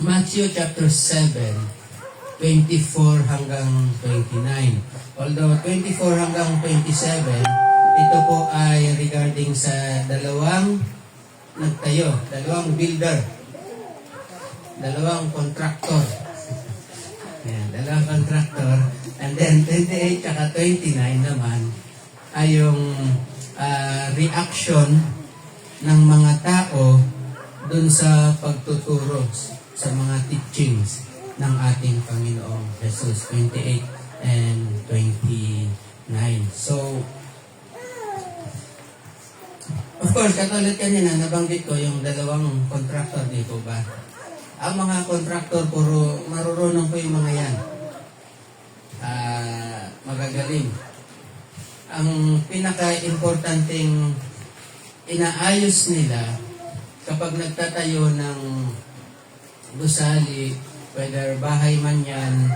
Matthew chapter 7, 24 hanggang 29. Although 24 hanggang 27, ito po ay regarding sa dalawang nagtayo, dalawang builder, dalawang contractor. Ayan, dalawang contractor. And then 28 at 29 naman ay yung reaction ng mga tao dun sa pagtuturo sa mga teachings ng ating Panginoong Jesus. 28 and 29. So, of course, katulad kanina, nabanggit ko yung dalawang contractor dito ba? Ang mga contractor, puro marurunong po yung mga yan. Magagaling. Ang pinaka-importanting inaayos nila kapag nagtatayo ng gusali, whether bahay man yan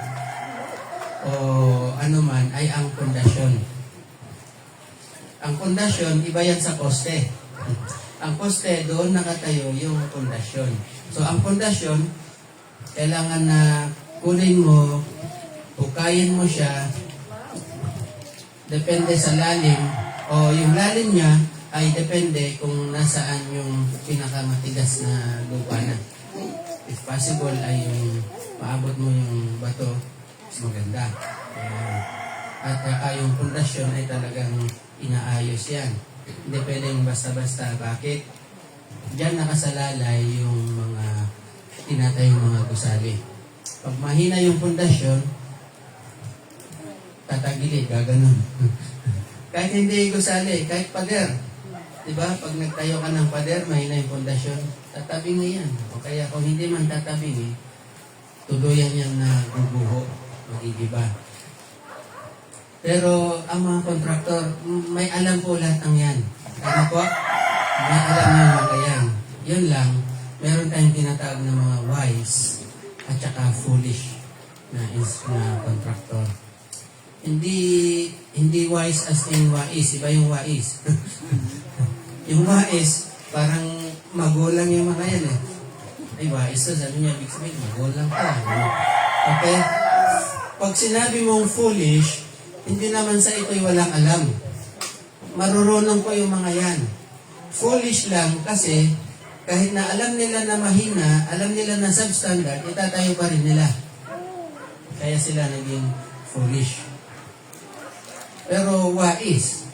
o ano man, ay ang pundasyon. Ang pundasyon, iba yan sa poste. Ang poste, doon nakatayo yung pundasyon. So, ang pundasyon, kailangan na kunin mo, hukayin mo siya, depende sa lalim, o yung lalim niya ay depende kung nasaan yung pinakamatigas na lupa na. If possible, ay yung maabot mo yung bato, mas maganda. At yung pundasyon ay talagang inaayos yan. Hindi pwedeng basta-basta. Bakit? Diyan nakasalalay yung mga tinatayong mga gusali. Pag mahina yung pundasyon, tatagilid, gaganon. Kahit hindi gusali, kahit pader. Diba? Pag nagtayo ka ng pader, mahina yung pundasyon, tatabi nga yan. O kaya kung hindi man tatabi, tuluyan yan na guguho, magigiba. Pero ang mga kontraktor, may alam po lahat ng yan. Ano po? May alam yung mga yan. Yun lang, meron tayong tinatawag na mga wise at saka foolish na kontraktor. Hindi wise as in wais. Iba yung wais. Yung wais, parang magulang yung mga yan eh. Ay, wais to, sabi niya, big sabihin, magulang ka. Okay? Pag sinabi mong foolish, hindi naman sa ito'y walang alam. Marurunong po yung mga yan. Foolish lang kasi kahit na alam nila na mahina, alam nila na substandard, itatayo pa rin nila. Kaya sila naging foolish. Pero wais,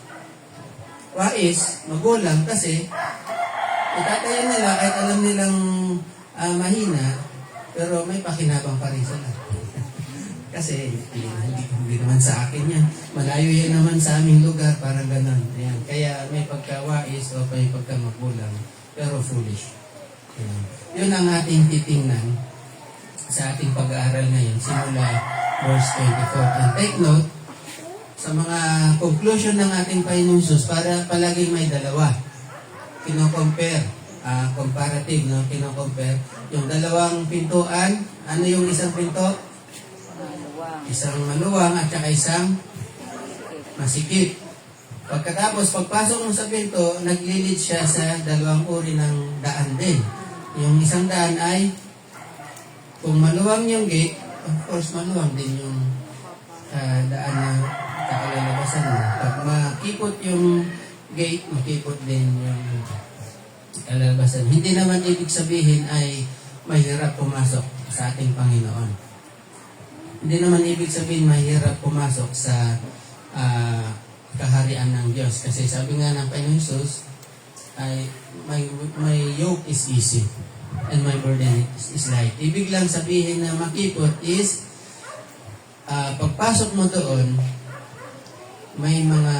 magulang kasi itatayo nila kahit alam nilang mahina, pero may pakinabang pa rin sila. Kasi hindi naman sa akin yan. Malayo yan naman sa aming lugar, parang ganun. Ayan. Kaya may pagka-wais o may pagka-magulang, pero foolish. Ayan. Yun ang ating titingnan sa ating pag-aaral ngayon, simula verse 24. And take note, sa mga conclusion ng ating Panginoong Jesus, para palaging may dalawa. Kino-compare, comparative, no? Kino-compare. Yung dalawang pintuan, ano yung isang pinto? Isang maluwang at saka isang masikip. Pagkatapos, pagpasok mo sa pinto, naglilid siya sa dalawang uri ng daan din. Yung isang daan ay, kung maluwang yung gate, of course, maluwang din yung daan na kakalalabasan mo. Pag makipot yung gate, makipot din yung kalalabasan. Hindi naman ibig sabihin ay mahirap pumasok sa ating Panginoon. Hindi naman ibig sabihin mahirap pumasok sa kaharian ng Diyos. Kasi sabi nga ng Panginoon Jesus, ay my yoke is easy and my burden is light. Ibig lang sabihin na makipot is pagpasok mo doon, may mga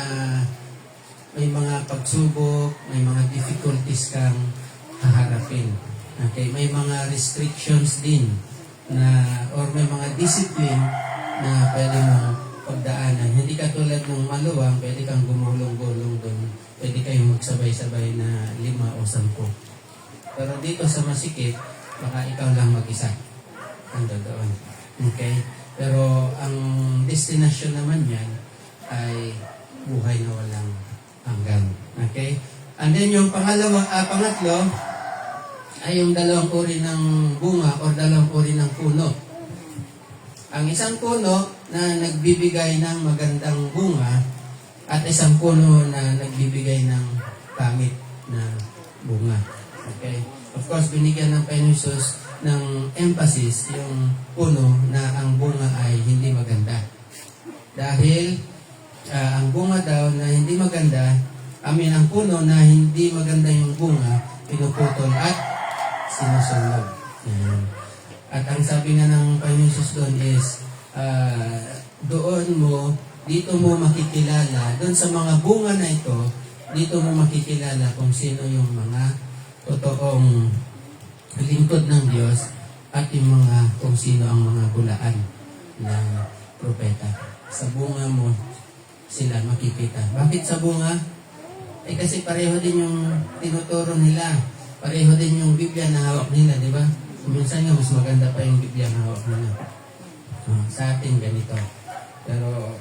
pagsubok, may mga difficulties kang haharapin. Okay, may mga restrictions din or may mga discipline na pwede mo pagdaanan. Hindi katulad ng maluwang, pwede kang gumulong-gulong doon. Pwede kayong magsabay-sabay na 5 o 10. Pero dito sa masikip, baka ikaw lang mag-isa ang doon. Okay? Pero ang destination naman yan ay buhay na walang hanggan. Okay? And then yung pangatlo, ay yung dalawang uri ng bunga o dalawang uri ng puno. Ang isang puno na nagbibigay ng magandang bunga at isang puno na nagbibigay ng pangit na bunga. Okay? Of course, binigyan ng Panginoon Jesus ng emphasis yung puno na ang bunga ay hindi maganda. Dahil ang bunga daw na hindi maganda, ang puno na hindi maganda yung bunga, pinuputol at sinusunog. At ang sabi nga ng Panginoon Jesus doon is, dito mo makikilala, doon sa mga bunga na ito, dito mo makikilala kung sino yung mga totoong lingkod ng Diyos at yung kung sino ang mga bulaan na propeta. Sa bunga mo sila makikita. Bakit sa bunga? Kasi pareho din yung tinuturo nila. Pareho din yung Biblia na hawak nila, di ba? Minsan nga mas maganda pa yung Biblia na hawak nila. Sa atin ganito. Pero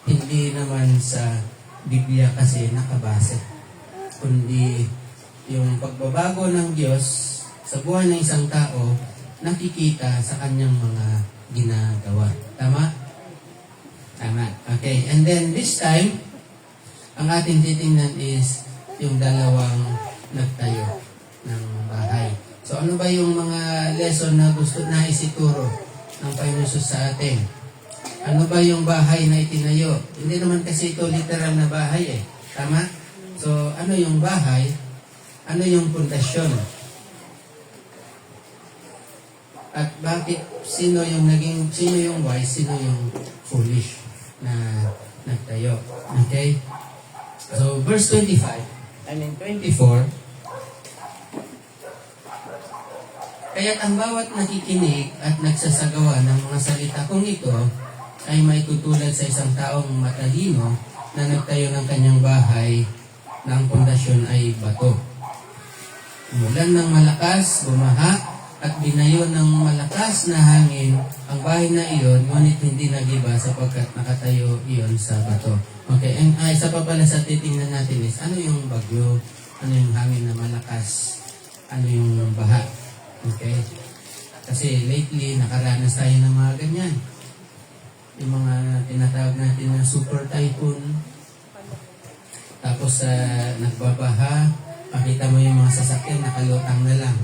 hindi naman sa Biblia kasi nakabase. Kundi yung pagbabago ng Diyos sa buhay ng isang tao, nakikita sa kanyang mga ginagawa. Tama? Tama. Okay. And then this time, ang ating titingnan is yung dalawang nagtayo ng bahay. So ano ba yung mga lesson na gusto na isituro ng Panginoon Jesus sa atin? Ano ba yung bahay na itinayo? Hindi naman kasi ito literal na bahay eh. Tama? So ano yung bahay? Ano yung pundasyon? At bakit sino yung wise, sino yung foolish na nagtayo? Okay? So verse 24, kaya't ang bawat nakikinig at nagsasagawa ng mga salita kong ito ay may tutulad sa isang taong matalino na nagtayo ng kanyang bahay na ang pundasyon ay bato. Umulan ng malakas, bumaha, at binayo ng malakas na hangin ang bahay na iyon, ngunit hindi nagiba sapagkat nakatayo iyon sa bato. Okay, and isa pa pala sa titingnan natin is, ano yung bagyo? Ano yung hangin na malakas? Ano yung baha? Okay? Kasi lately, nakaranas tayo ng mga ganyan. Yung mga tinatawag natin na super typhoon. Tapos nagbabaha, makita mo yung mga sasakyan, nakalutang na lang.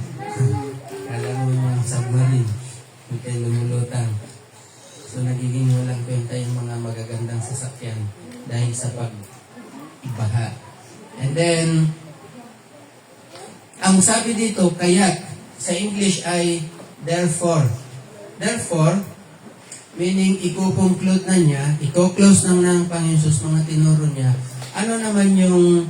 Kala mo yung submarine, okay, lumulutang. So nagiging walang kwenta yung mga magagandang sasakyan dahil sa pagbaha. And then, ang sabi dito, kaya't, sa English ay therefore. Therefore, meaning i-conclude na niya, i-close ng Panginoon Jesus mga tinuro niya, ano naman yung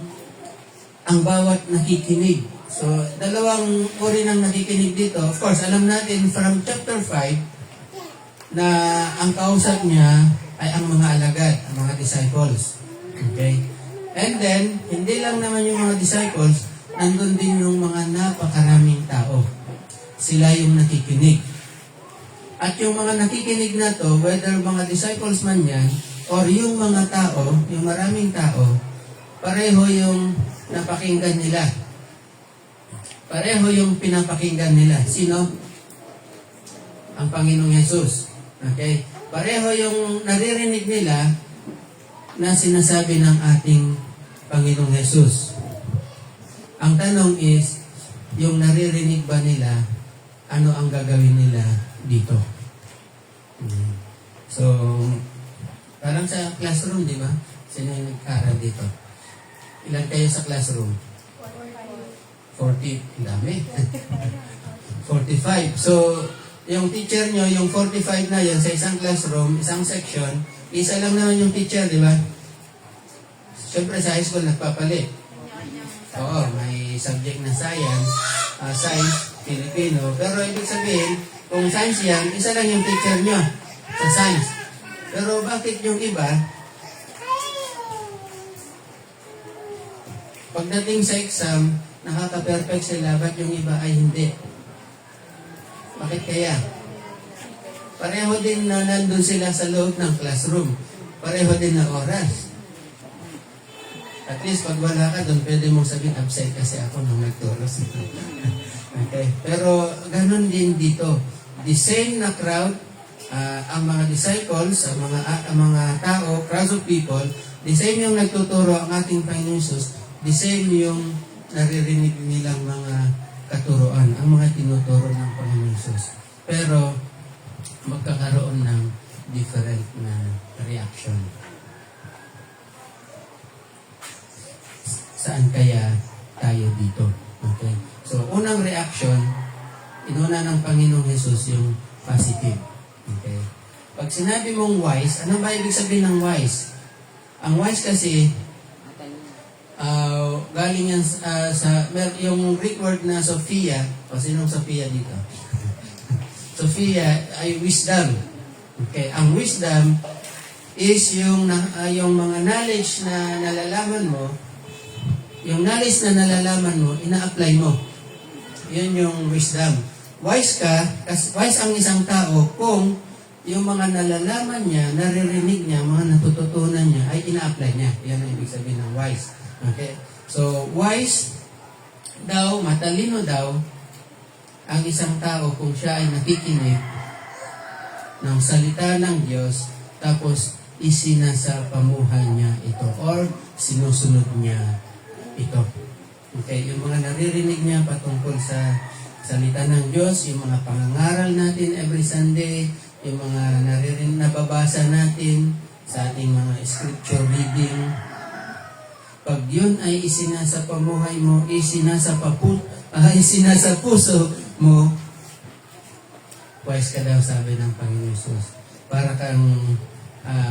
ang bawat nakikinig. So, dalawang uri ng nakikinig dito. Of course, alam natin from chapter 5 na ang kausap niya ay ang mga alagad, ang mga disciples. Okay? And then, hindi lang naman yung mga disciples, nandun din yung mga napakaraming tao. Sila yung nakikinig. At yung mga nakikinig na to, whether mga disciples man yan, or yung mga tao, yung maraming tao, pareho yung napakinggan nila. Pareho yung pinapakinggan nila. Sino? Ang Panginoong Yesus. Okay? Pareho yung naririnig nila na sinasabi ng ating Panginoong Yesus. Ang tanong is, yung naririnig ba nila, ano ang gagawin nila dito? So, parang sa classroom, di ba? Sino yung nag-aaral dito? Ilan kayo sa classroom? 40. Dami. 45. So, yung teacher nyo, yung 45 na yun, sa isang classroom, isang section, isa lang naman yung teacher, di ba? Siyempre sa high school, nagpapalit. Oo, may subject na science, Filipino. Pero ibig sabihin, kung science yan, isa lang yung teacher nyo sa science. Pero bakit yung iba, pagdating sa exam, nakaka-perfect sila, ba't yung iba ay hindi? Bakit kaya? Pareho din na nandun sila sa loob ng classroom. Pareho din na oras. At least pag wala ka doon, pwede mong sabihin, absent kasi ako nung nagturo. Okay? Pero ganun din dito. The same na crowd, ang mga disciples, ang mga tao, crowds of people, the same yung nagtuturo ang ating Panginoon Jesus, the same yung naririnig nilang mga katuruan, ang mga tinuturo ng Panginoon Jesus. Pero magkakaroon ng different na reaction. Saan kaya tayo dito? Okay? So, unang reaction, inuna ng Panginoong Jesus yung positive. Okay? Pag sinabi mong wise, ano ba ibig sabihin ng wise? Ang wise kasi, galing yan yung Greek word na Sophia, o sinong Sophia dito? Sophia ay wisdom. Okay, ang wisdom is yung mga knowledge na nalalaman mo, yung knowledge na nalalaman mo, ina-apply mo. Yun yung wisdom. Wise ka, kasi wise ang isang tao kung yung mga nalalaman niya, naririnig niya, mga natututunan niya, ay ina-apply niya. Yan ang ibig sabihin ng wise. Okay? So, wise daw, matalino daw, ang isang tao kung siya ay nakikinig ng salita ng Diyos, tapos isinasapamuhay niya ito or sinusunod niya ito. Okay, yung mga naririnig niya patungkol sa salita ng Diyos, yung mga pangangaral natin every Sunday, yung mga nababasa natin sa ating mga scripture reading, pag yun ay isinasapamuhay mo, isinasa puso mo, wise ka daw, sabi ng Panginoon Jesus. Para kang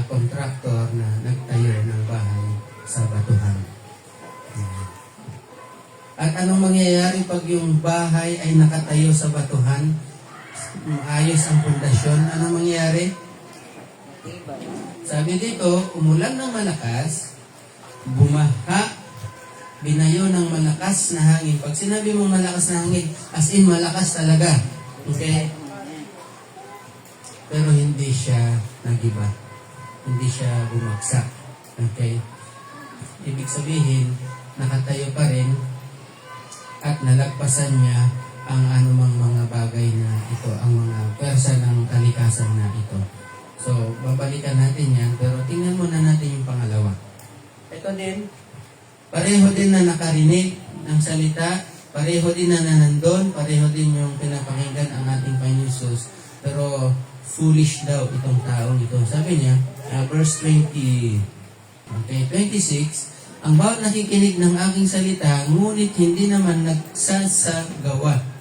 contractor na nagtayo ng bahay sa batuhan. At anong mangyayari pag yung bahay ay nakatayo sa batuhan? Ayos ang pundasyon. Anong mangyayari? Sabi dito, umulan ng malakas, bumaha, binayo ng malakas na hangin. Pag sinabi mong malakas na hangin, as in malakas talaga. Okay? Pero hindi siya nagiba. Hindi siya bumagsak. Okay? Ibig sabihin, nakatayo pa rin at nalagpasan niya ang anumang mga bagay na ito, ang mga pwersa ng kalikasan na ito. So, babalikan natin yan, pero tingnan muna natin yung pangalawa. Ito din, pareho din na nakarinig ng salita, pareho din na nandun, pareho din yung pinapakinggan ang ating Panginoon Jesus, pero foolish daw itong taong ito. Sabi niya, verse 26, ang bawat nakikinig ng aking salita, ngunit hindi naman nagsasagawa.